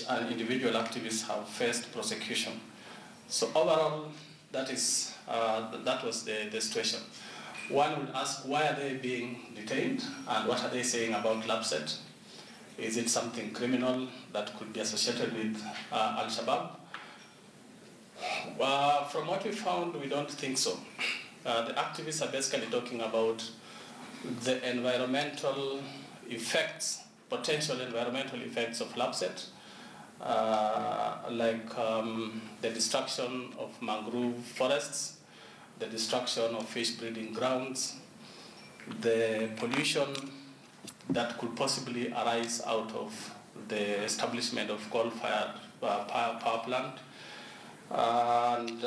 which individual activists have faced prosecution. So overall, that was the situation. One would ask, why are they being detained, and what are they saying about LAPSET? Is it something criminal that could be associated with Al-Shabaab? From what we found, we don't think so. The activists are basically talking about the environmental effects, potential environmental effects of LAPSET, like the destruction of mangrove forests, the destruction of fish breeding grounds, the pollution that could possibly arise out of the establishment of coal-fired power plant, and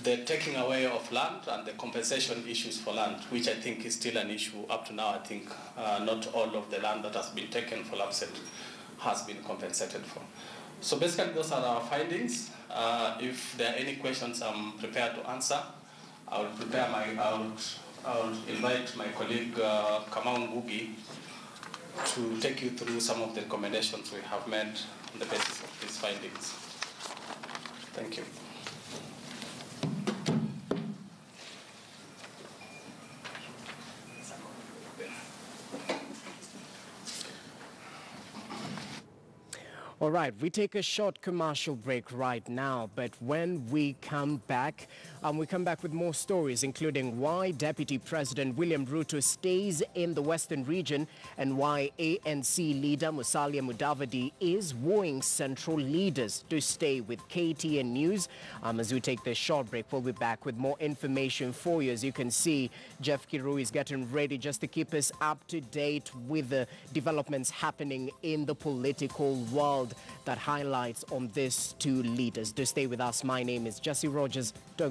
the taking away of land and the compensation issues for land, which I think is still an issue up to now. I think not all of the land that has been taken for LAPSET has been compensated for. So basically those are our findings. If there are any questions, I'm prepared to answer. I will invite my colleague Kamau Ngugi to take you through some of the recommendations we have made on the basis of these findings. Thank you. All right, we take a short commercial break right now, but when we come back with more stories, including why Deputy President William Ruto stays in the Western region and why ANC leader Musalia Mudavadi is wooing central leaders to stay with KTN News. As we take this short break, we'll be back with more information for you. As you can see, Jeff Kiru is getting ready just to keep us up to date with the developments happening in the political world that highlights on these two leaders. Do stay with us. My name is Jesse Rogers. Don't